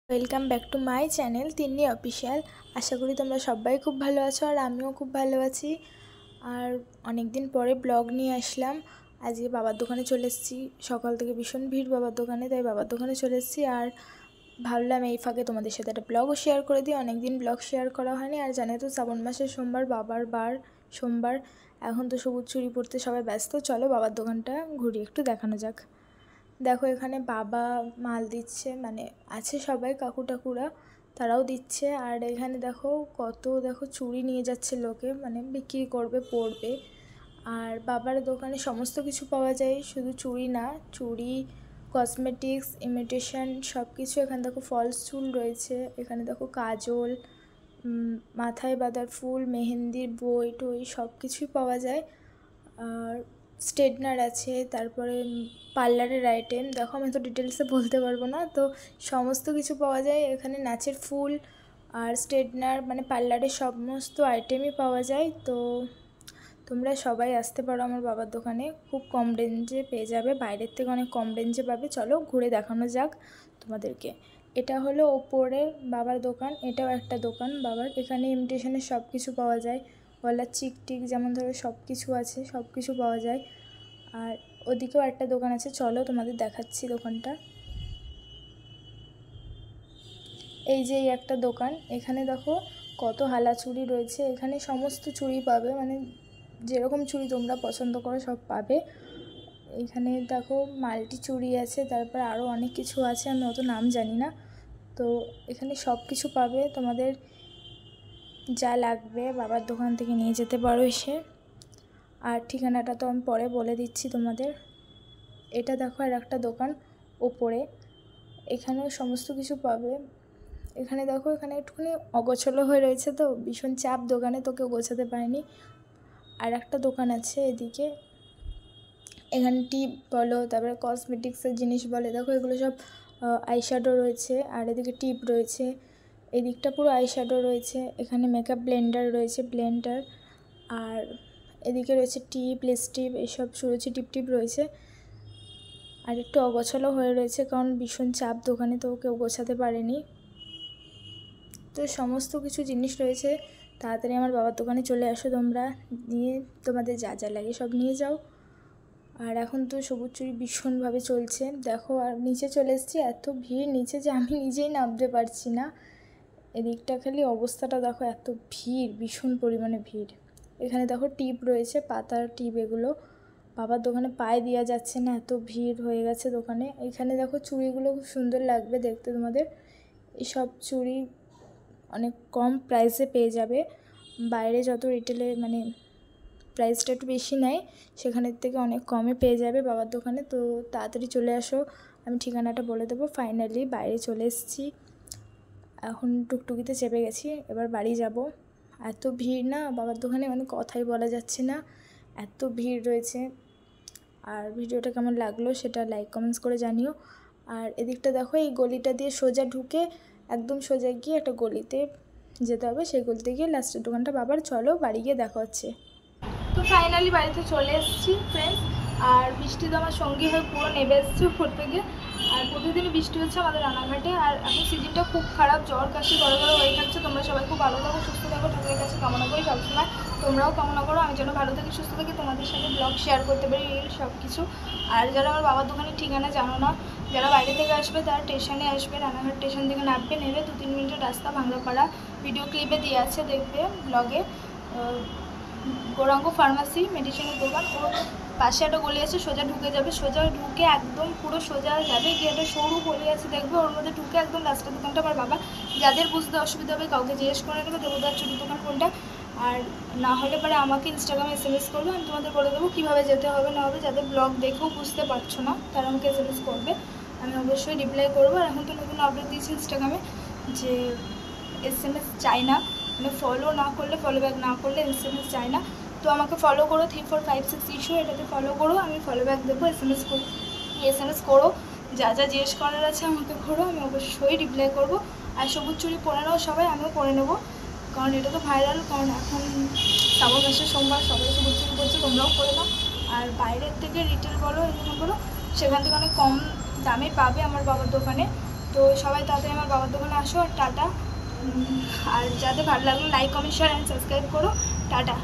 Welcome back to my channel Tinni official. আশা করি তোমরা সবাই খুব ভালো আছো আর আমিও খুব ভালো আছি। আর অনেক দিন পরে ব্লগ নিয়ে আসলাম। আজকে বাবার দোকানে চলে এসেছি। সকাল থেকে ভীষণ ভিড় বাবার দোকানে, তাই বাবার দোকানে চলে এসেছি। আর ভাবলাম এই ফাঁকে তোমাদের সাথে একটা ব্লগও শেয়ার করে দিই। অনেক দিন ব্লগ শেয়ার করা হয়নি। আর জানো তো শ্রাবণ মাসের সোমবার বাবার বার, সোমবার। এখন তো সবুজ চুড়ি পরতে সবাই ব্যস্ত। চলো বাবার দোকানটা ঘুরি, একটু দেখানো যাক। দেখো এখানে বাবা মাল দিচ্ছে, মানে আছে সবাই কাকু টাকুরা, তারাও দিচ্ছে। আর এখানে দেখো চুড়ি নিয়ে যাচ্ছে লোকে, মানে বিক্রি করবে পরবে। আর বাবার দোকানে সমস্ত কিছু পাওয়া যায়, শুধু চুড়ি না, চুড়ি, কসমেটিক্স, ইমিটেশন সব কিছু। এখানে দেখো ফলস চুল রয়েছে, এখানে দেখো কাজল, মাথায় বাঁধার ফুল, মেহেন্দির বই টই সব কিছুই পাওয়া যায়। আর স্ট্রেটনার আছে, তারপরে পার্লারের আইটেম। দেখো আমি তো ডিটেলসে বলতে পারবো না, তো সমস্ত কিছু পাওয়া যায় এখানে। নাচের ফুল আর স্ট্রেটনার, মানে পার্লারের সমস্ত আইটেমই পাওয়া যায়। তো তোমরা সবাই আসতে পারো আমার বাবার দোকানে, খুব কম রেঞ্জে পেয়ে যাবে, বাইরের থেকে অনেক কম রেঞ্জে পাবে। চলো ঘুরে দেখানো যাক তোমাদেরকে। এটা হলো ওপরে বাবার দোকান, এটাও একটা দোকান বাবার। এখানে ইমিটেশনের সব কিছু পাওয়া যায়, গলার চিক টিক যেমন ধরো সব কিছু আছে, সব কিছু পাওয়া যায়। আর ওদিকেও একটা দোকান আছে, চলো তোমাদের দেখাচ্ছি দোকানটা। এই যে এই একটা দোকান, এখানে দেখো কত হালা চুড়ি রয়েছে। এখানে সমস্ত চুড়ি পাবে, মানে যেরকম চুড়ি তোমরা পছন্দ করো সব পাবে। এখানে দেখো মাল্টি চুড়ি আছে, তারপর আরও অনেক কিছু আছে, আমি অত নাম জানি না। তো এখানে সব কিছু পাবে, তোমাদের যা লাগবে বাবার দোকান থেকে নিয়ে যেতে পারো এসে। আর ঠিকানাটা তো আমি পরে বলে দিচ্ছি তোমাদের। এটা দেখো আর একটা দোকান ওপরে, এখানেও সমস্ত কিছু পাবে। এখানে দেখো এখানে একটুখানি অগোছালো হয়ে রয়েছে, তো ভীষণ চাপ দোকানে, তো কেউ গোছাতে পারেনি। আর একটা দোকান আছে এদিকে, এখানে টিপ বলো, তারপরে কসমেটিক্সের জিনিস বলে, দেখো এগুলো সব আইশ্যাডো রয়েছে। আর এদিকে টিপ রয়েছে, এদিকটা পুরো আইশ্যাডো রয়েছে। এখানে মেকআপ ব্লেন্ডার রয়েছে, ব্লেন্ডার। আর এদিকে রয়েছে টিপ, লিপস্টিক, এসব সুরুচি টিপ টিপ রয়েছে। আর একটু অগোছালো হয়ে রয়েছে, কারণ ভীষণ চাপ দোকানে, তো কেউ গোছাতে পারেনি। তো সমস্ত কিছু জিনিস রয়েছে, তাড়াতাড়ি আমার বাবার দোকানে চলে আসো তোমরা, নিয়ে তোমাদের যা যা লাগে সব নিয়ে যাও। আর এখন তো সবুজ চুড়ি ভীষণভাবে চলছে, দেখো। আর নিচে চলে এসেছি, এত ভিড় নিচে যে আমি নিজেই নামতে পারছি না। এদিকটা খালি অবস্থাটা দেখো, এত ভিড়, ভীষণ পরিমাণে ভিড়। এখানে দেখো টিপ রয়েছে, পাতার টিপ, এগুলো বাবার দোকানে পায়ে দেওয়া যাচ্ছে না, এত ভিড় হয়ে গেছে দোকানে। এখানে দেখো চুড়িগুলো খুব সুন্দর লাগবে দেখতে তোমাদের। এইসব চুড়ি অনেক কম প্রাইসে পেয়ে যাবে, বাইরে যত রিটেলে মানে প্রাইসটা একটু বেশি নেয়, সেখানের থেকে অনেক কমে পেয়ে যাবে বাবার দোকানে। তো তাড়াতাড়ি চলে আসো, আমি ঠিকানাটা বলে দেবো। ফাইনালি বাইরে চলে এসেছি, এখন টুকটুকিতে চেপে গেছি, এবার বাড়ি যাব। এত ভিড় না বাবার দোকানে, মানে কথাই বলা যাচ্ছে না, এত ভিড় রয়েছে। আর ভিডিওটা কেমন লাগলো সেটা লাইক কমেন্টস করে জানিও। আর এদিকটা দেখো, এই গলিটা দিয়ে সোজা ঢুকে একদম সোজা গিয়ে একটা গলিতে যেতে হবে, সেই গলিতে গিয়ে লাস্টের দোকানটা বাবার। চলো বাড়ি গিয়ে দেখা হচ্ছে। তো ফাইনালি বাড়িতে চলে এসেছি ফ্রেন্ডস। আর বৃষ্টি তো আমার সঙ্গী হয়ে পুরো নেমে এসছে উপর থেকে। আর প্রতিদিনই বৃষ্টি হচ্ছে আমাদের রানাঘাটে। আর এখন সিজনটা খুব খারাপ, জ্বর কাশি বড় বড় হয়ে থাকছে। তোমরা সবাই খুব ভালো থাকো, সুস্থ থাকো, ঠাকুরের কাছে কামনা করি সবসময়। তোমরাও কামনা করো আমি যেন ভালো থাকি, সুস্থ থাকি, তোমাদের সাথে ব্লগ শেয়ার করতে পারি, রিল সব কিছু। আর যারা আমার বাবার দোকানের ঠিকানা জানো না, যারা বাইরে থেকে আসবে তারা স্টেশনে আসবে, রানাঘাট স্টেশন থেকে নামবে, নেবে 2-3 মিনিটের রাস্তা, ভাঙড়াপাড়া। ভিডিও ক্লিপে দিয়ে আছে, দেখবে ব্লগে। গৌরাঙ্গ ফার্মাসি মেডিসিনের দোকান, ও পাশে একটা গলি আছে, সোজা ঢুকে যাবে, সোজা ঢুকে একদম পুরো সোজা যাবে, গিয়ে একটা সরু গলি আছে দেখবে, ওর মধ্যে ঢুকে একদম লাস্টের দোকানটা আমার বাবা। যাদের বুঝতে অসুবিধা হবে কাউকে জিজ্ঞেস করে নেবে দেবদার চুড়ির দোকান কোনটা। আর না হলে পরে আমাকে ইনস্টাগ্রামে SMS করবে, আমি তোমাদের বলে দেবো কীভাবে যেতে হবে না হবে। যাদের ব্লগ দেখেও বুঝতে পারছো না তারা আমাকে SMS করবে, আমি অবশ্যই রিপ্লাই করবো। আর এখন তো নতুন আপডেট দিয়েছি ইনস্টাগ্রামে যে SMS চাই না, মানে ফলো না করলে, ফলো ব্যাক না করলে SMS চাই না। তো আমাকে ফলো করো, 3456 ইস্যু, এটাতে ফলো করো, আমি ফলো ব্যাক দেবো। SMS করো, যা যা জিজ্ঞেস করার আছে আমাকে করো, আমি অবশ্যই রিপ্লাই করবো। আর সবুজ চুড়ি পরে নাও সবাই, আমিও পরে নেবো, কারণ এটা তো ভাইরাল। কারণ এখন শ্রাবণ মাসের সোমবার, সবাই সবুজ চুড়ি পরছে, তোমরাও পরে নাও। আর বাইরের থেকে রিটেল বলো, এরকম বলো, সেখান থেকে অনেক কম দামে পাবে আমার বাবার দোকানে। তো তো সবাই তাড়াতাড়ি আমার বাবার দোকানে আসো। টাটা। আর যাদের ভালো লাগলো like comment share and subscribe করো। টাটা।